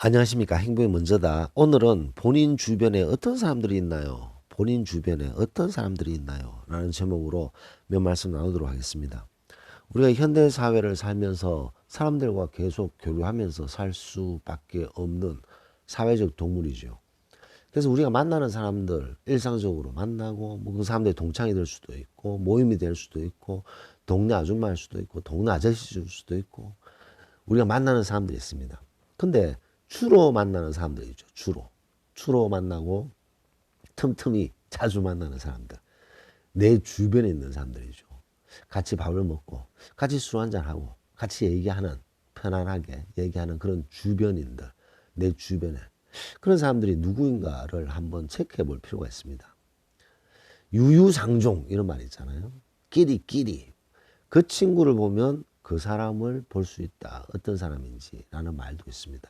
안녕하십니까. 행복이 먼저다. 오늘은 본인 주변에 어떤 사람들이 있나요? 본인 주변에 어떤 사람들이 있나요? 라는 제목으로 몇 말씀 나누도록 하겠습니다. 우리가 현대 사회를 살면서 사람들과 계속 교류하면서 살 수밖에 없는 사회적 동물이죠. 그래서 우리가 만나는 사람들 일상적으로 만나고 뭐 그 사람들이 동창이 될 수도 있고 모임이 될 수도 있고 동네 아줌마일 수도 있고 동네 아저씨일 수도 있고 우리가 만나는 사람들이 있습니다. 근데 주로 만나는 사람들이죠. 주로 만나고 틈틈이 자주 만나는 사람들. 내 주변에 있는 사람들이죠. 같이 밥을 먹고 같이 술 한잔하고 같이 얘기하는 편안하게 얘기하는 그런 주변인들. 내 주변에. 그런 사람들이 누구인가를 한번 체크해 볼 필요가 있습니다. 유유상종 이런 말 있잖아요. 끼리끼리. 그 친구를 보면 그 사람을 볼 수 있다. 어떤 사람인지라는 말도 있습니다.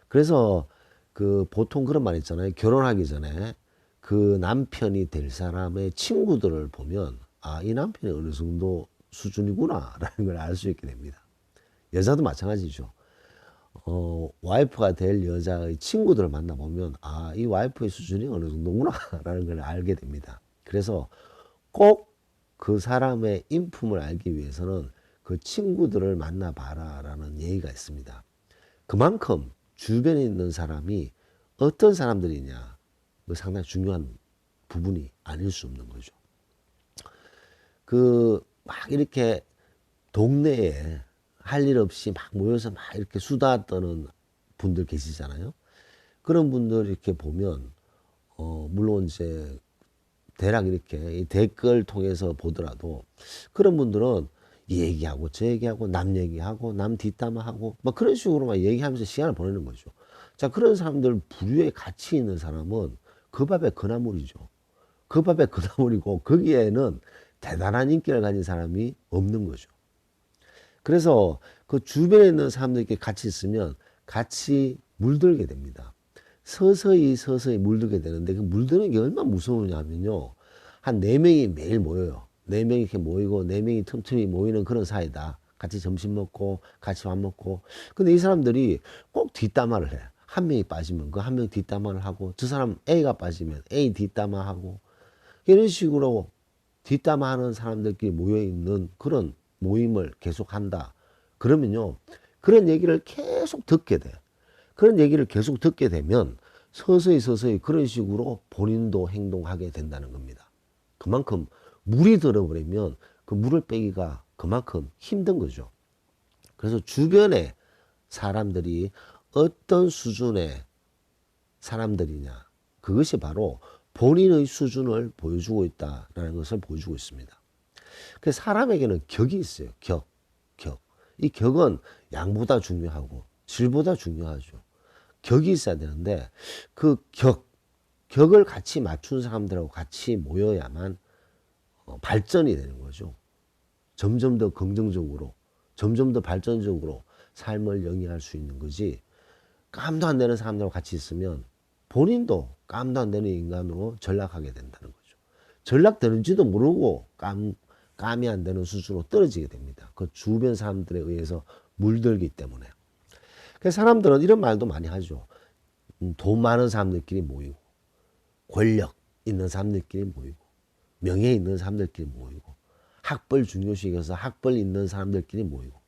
그래서 그 보통 그런 말 있잖아요. 결혼하기 전에 그 남편이 될 사람의 친구들을 보면 아, 이 남편이 어느 정도 수준이구나라는 걸 알 수 있게 됩니다. 여자도 마찬가지죠. 와이프가 될 여자의 친구들을 만나보면 아, 이 와이프의 수준이 어느 정도구나라는 걸 알게 됩니다. 그래서 꼭 그 사람의 인품을 알기 위해서는 그 친구들을 만나봐라라는 예의가 있습니다. 그만큼 주변에 있는 사람이 어떤 사람들이냐, 그 상당히 중요한 부분이 아닐 수 없는 거죠. 막 이렇게 동네에 할 일 없이 막 모여서 막 이렇게 수다 떠는 분들 계시잖아요. 그런 분들 이렇게 보면, 물론 이제 대략 이렇게 이 댓글 통해서 보더라도 그런 분들은 이 얘기하고 저 얘기하고 남 얘기하고 남 뒷담화하고 막 그런 식으로만 얘기하면서 시간을 보내는 거죠. 자, 그런 사람들 부류에 같이 있는 사람은 그 밥에 그 나물이죠. 그 밥에 그 나물이고 거기에는 대단한 인기를 가진 사람이 없는 거죠. 그래서 그 주변에 있는 사람들끼리 같이 있으면 같이 물들게 됩니다. 서서히 물들게 되는데 그 물드는 게 얼마나 무서우냐면요. 한 네명이 매일 모여요. 네명이 이렇게 모이고 네명이 틈틈이 모이는 그런 사이다. 같이 점심 먹고 같이 밥 먹고. 근데 이 사람들이 꼭 뒷담화를 해. 한 명이 빠지면 그 한 명이 뒷담화를 하고 저 사람 A가 빠지면 A 뒷담화하고 이런 식으로 뒷담화하는 사람들끼리 모여있는 그런 모임을 계속 한다. 그러면요. 그런 얘기를 계속 듣게 돼. 그런 얘기를 계속 듣게 되면 서서히 그런 식으로 본인도 행동하게 된다는 겁니다. 그만큼 물이 들어버리면 그 물을 빼기가 그만큼 힘든 거죠. 그래서 주변에 사람들이 어떤 수준의 사람들이냐. 그것이 바로 본인의 수준을 보여주고 있다는 것을 보여주고 있습니다. 그래서 사람에게는 격이 있어요. 격. 이 격은 양보다 중요하고 질보다 중요하죠. 격이 있어야 되는데 그 격을 같이 맞춘 사람들하고 같이 모여야만 발전이 되는 거죠. 점점 더 긍정적으로, 점점 더 발전적으로 삶을 영위할 수 있는 거지. 깜도 안 되는 사람들하고 같이 있으면 본인도 깜도 안 되는 인간으로 전락하게 된다는 거죠. 전락되는지도 모르고 감이 안 되는 수준으로 떨어지게 됩니다. 그 주변 사람들에 의해서 물들기 때문에. 그래서 사람들은 이런 말도 많이 하죠. 돈 많은 사람들끼리 모이고, 권력 있는 사람들끼리 모이고, 명예 있는 사람들끼리 모이고, 학벌 중요시해서 학벌 있는 사람들끼리 모이고.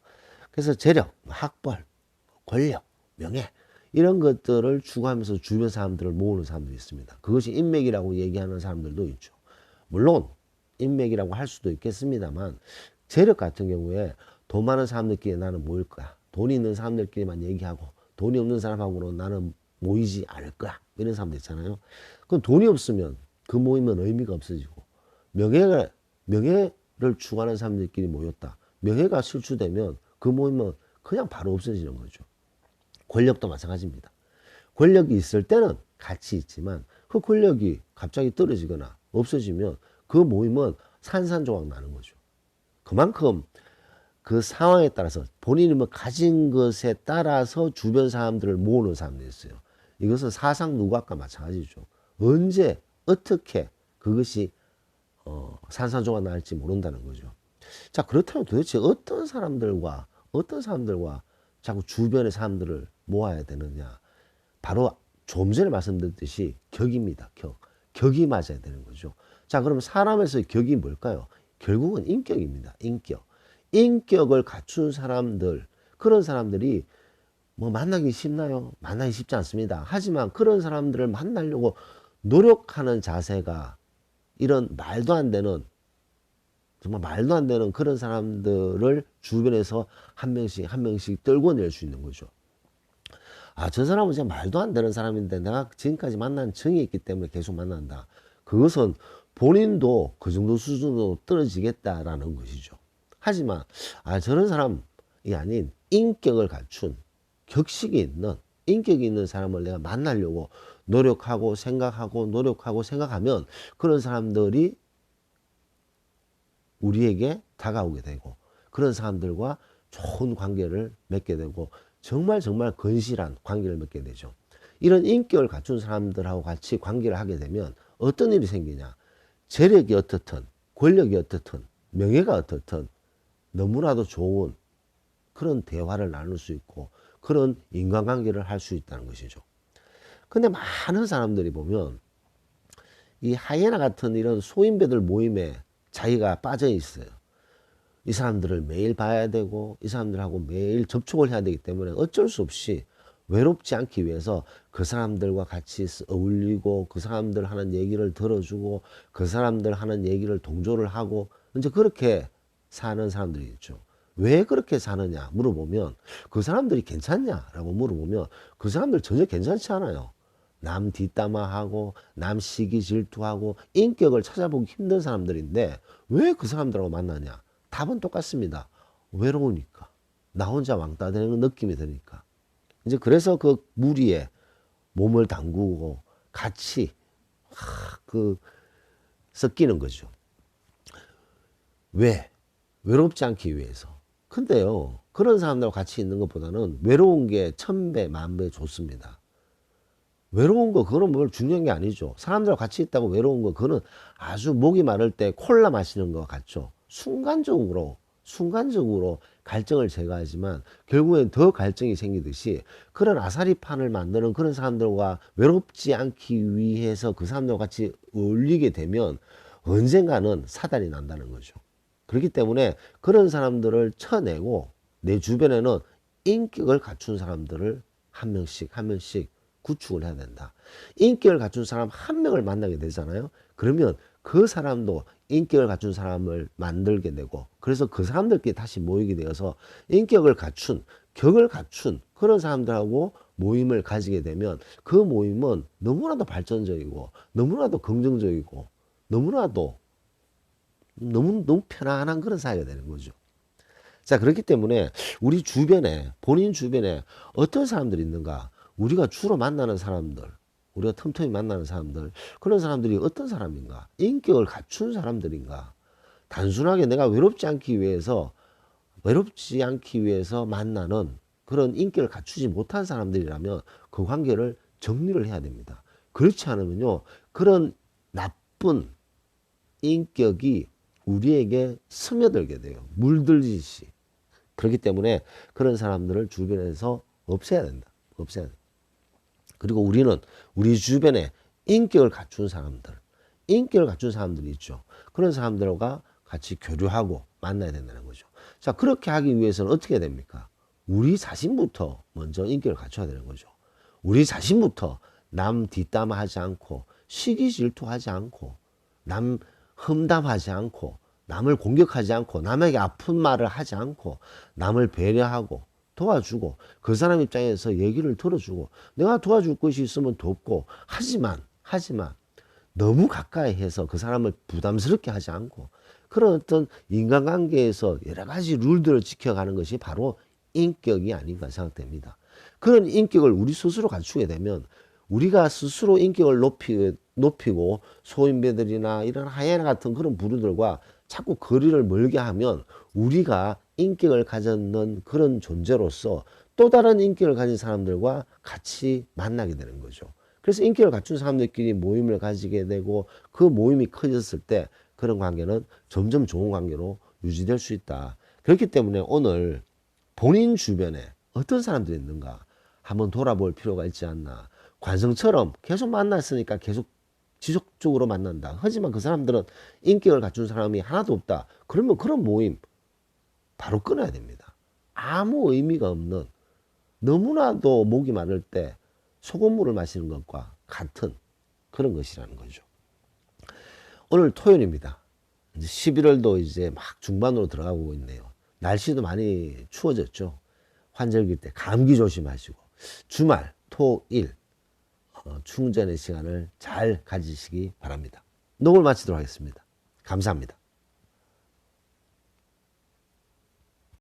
그래서 재력, 학벌, 권력, 명예 이런 것들을 추구하면서 주변 사람들을 모으는 사람들이 있습니다. 그것이 인맥이라고 얘기하는 사람들도 있죠. 물론 인맥이라고 할 수도 있겠습니다만 재력 같은 경우에 돈 많은 사람들끼리 나는 모일 거야. 돈이 있는 사람들끼리만 얘기하고 돈이 없는 사람하고는 나는 모이지 않을 거야. 이런 사람들 있잖아요. 그럼 돈이 없으면 그 모임은 의미가 없어지고 명예를 추구하는 사람들끼리 모였다. 명예가 실추되면 그 모임은 그냥 바로 없어지는 거죠. 권력도 마찬가지입니다. 권력이 있을 때는 같이 있지만 그 권력이 갑자기 떨어지거나 없어지면 그 모임은 산산조각 나는 거죠. 그만큼 그 상황에 따라서 본인이 뭐 가진 것에 따라서 주변 사람들을 모으는 사람들이 있어요. 이것은 사상 누각과 마찬가지죠. 언제 어떻게 그것이 산산조각 날지 모른다는 거죠. 자, 그렇다면 도대체 어떤 사람들과 자꾸 주변의 사람들을 모아야 되느냐? 바로 좀 전에 말씀드렸듯이 격입니다. 격. 격이 맞아야 되는 거죠. 자, 그럼 사람에서의 격이 뭘까요? 결국은 인격입니다. 인격. 인격을 갖춘 사람들, 그런 사람들이 뭐 만나기 쉽나요? 만나기 쉽지 않습니다. 하지만 그런 사람들을 만나려고 노력하는 자세가 이런 말도 안 되는, 정말 말도 안 되는 그런 사람들을 주변에서 한 명씩 한 명씩 떨궈낼 수 있는 거죠. 아, 저 사람은 진짜 말도 안 되는 사람인데 내가 지금까지 만난 정이 있기 때문에 계속 만난다. 그것은 본인도 그 정도 수준으로 떨어지겠다라는 것이죠. 하지만 아, 저런 사람이 아닌 인격을 갖춘, 격식이 있는, 인격이 있는 사람을 내가 만나려고 노력하고 생각하고 노력하고 생각하면 그런 사람들이 우리에게 다가오게 되고 그런 사람들과 좋은 관계를 맺게 되고 정말 정말 건실한 관계를 맺게 되죠. 이런 인격을 갖춘 사람들하고 같이 관계를 하게 되면 어떤 일이 생기냐? 재력이 어떻든 권력이 어떻든 명예가 어떻든 너무나도 좋은 그런 대화를 나눌 수 있고 그런 인간관계를 할 수 있다는 것이죠. 근데 많은 사람들이 보면 이 하이에나 같은 이런 소인배들 모임에 자기가 빠져 있어요. 이 사람들을 매일 봐야 되고 이 사람들하고 매일 접촉을 해야 되기 때문에 어쩔 수 없이 외롭지 않기 위해서 그 사람들과 같이 어울리고 그 사람들 하는 얘기를 들어주고 그 사람들 하는 얘기를 동조를 하고 이제 그렇게 사는 사람들이 있죠. 왜 그렇게 사느냐 물어보면 그 사람들이 괜찮냐라고 물어보면 그 사람들 전혀 괜찮지 않아요. 남 뒷담화하고 남 시기 질투하고 인격을 찾아보기 힘든 사람들인데 왜 그 사람들하고 만나냐? 답은 똑같습니다. 외로우니까. 나 혼자 왕따 되는 느낌이 드니까. 이제 그래서 그 무리에 몸을 담그고 같이 섞이는 거죠. 왜? 외롭지 않기 위해서. 근데요, 그런 사람들과 같이 있는 것보다는 외로운 게 1000배, 10,000배 좋습니다. 외로운 거, 그거는 뭘 중요한 게 아니죠. 사람들과 같이 있다고 외로운 거, 그거는 아주 목이 마를 때 콜라 마시는 것 같죠. 순간적으로 갈증을 제거하지만 결국엔 더 갈증이 생기듯이 그런 아사리판을 만드는 그런 사람들과 외롭지 않기 위해서 그 사람들과 같이 어울리게 되면 언젠가는 사단이 난다는 거죠. 그렇기 때문에 그런 사람들을 쳐내고 내 주변에는 인격을 갖춘 사람들을 한 명씩 한 명씩 구축을 해야 된다. 인격을 갖춘 사람 한 명을 만나게 되잖아요. 그러면 그 사람도 인격을 갖춘 사람을 만들게 되고 그래서 그 사람들끼리 다시 모이게 되어서 인격을 갖춘, 격을 갖춘 그런 사람들하고 모임을 가지게 되면 그 모임은 너무나도 발전적이고 너무나도 긍정적이고 너무나도 너무 편안한 그런 사회가 되는 거죠. 자, 그렇기 때문에 우리 주변에, 본인 주변에 어떤 사람들이 있는가? 우리가 주로 만나는 사람들, 우리가 틈틈이 만나는 사람들, 그런 사람들이 어떤 사람인가? 인격을 갖춘 사람들인가? 단순하게 내가 외롭지 않기 위해서 만나는 그런 인격을 갖추지 못한 사람들이라면 그 관계를 정리를 해야 됩니다. 그렇지 않으면요, 그런 나쁜 인격이 우리에게 스며들게 돼요. 물들듯이. 그렇기 때문에 그런 사람들을 주변에서 없애야 된다. 없애야 된다. 그리고 우리는 우리 주변에 인격을 갖춘 사람들이 있죠. 그런 사람들과 같이 교류하고 만나야 된다는 거죠. 자, 그렇게 하기 위해서는 어떻게 해야 됩니까? 우리 자신부터 먼저 인격을 갖춰야 되는 거죠. 우리 자신부터 남 뒷담화하지 않고 시기 질투하지 않고 남 험담하지 않고 남을 공격하지 않고 남에게 아픈 말을 하지 않고 남을 배려하고 도와주고 그 사람 입장에서 얘기를 들어주고 내가 도와줄 것이 있으면 돕고 하지만 너무 가까이 해서 그 사람을 부담스럽게 하지 않고 그런 어떤 인간관계에서 여러 가지 룰들을 지켜가는 것이 바로 인격이 아닌가 생각됩니다. 그런 인격을 우리 스스로 갖추게 되면 우리가 스스로 인격을 높이고 소인배들이나 이런 하이에나 같은 그런 부류들과 자꾸 거리를 멀게 하면 우리가 인격을 가졌는 그런 존재로서 또 다른 인격을 가진 사람들과 같이 만나게 되는 거죠. 그래서 인격을 갖춘 사람들끼리 모임을 가지게 되고 그 모임이 커졌을 때 그런 관계는 점점 좋은 관계로 유지될 수 있다. 그렇기 때문에 오늘 본인 주변에 어떤 사람들이 있는가 한번 돌아볼 필요가 있지 않나. 관성처럼 계속 만났으니까 계속 지속적으로 만난다. 하지만 그 사람들은 인격을 갖춘 사람이 하나도 없다. 그러면 그런 모임 바로 끊어야 됩니다. 아무 의미가 없는, 너무나도 목이 마를 때 소금물을 마시는 것과 같은 그런 것이라는 거죠. 오늘 토요일입니다. 이제 11월도 이제 막 중반으로 들어가고 있네요. 날씨도 많이 추워졌죠. 환절기 때 감기 조심하시고 주말 토일 충전의 시간을 잘 가지시기 바랍니다. 녹음을 마치도록 하겠습니다. 감사합니다.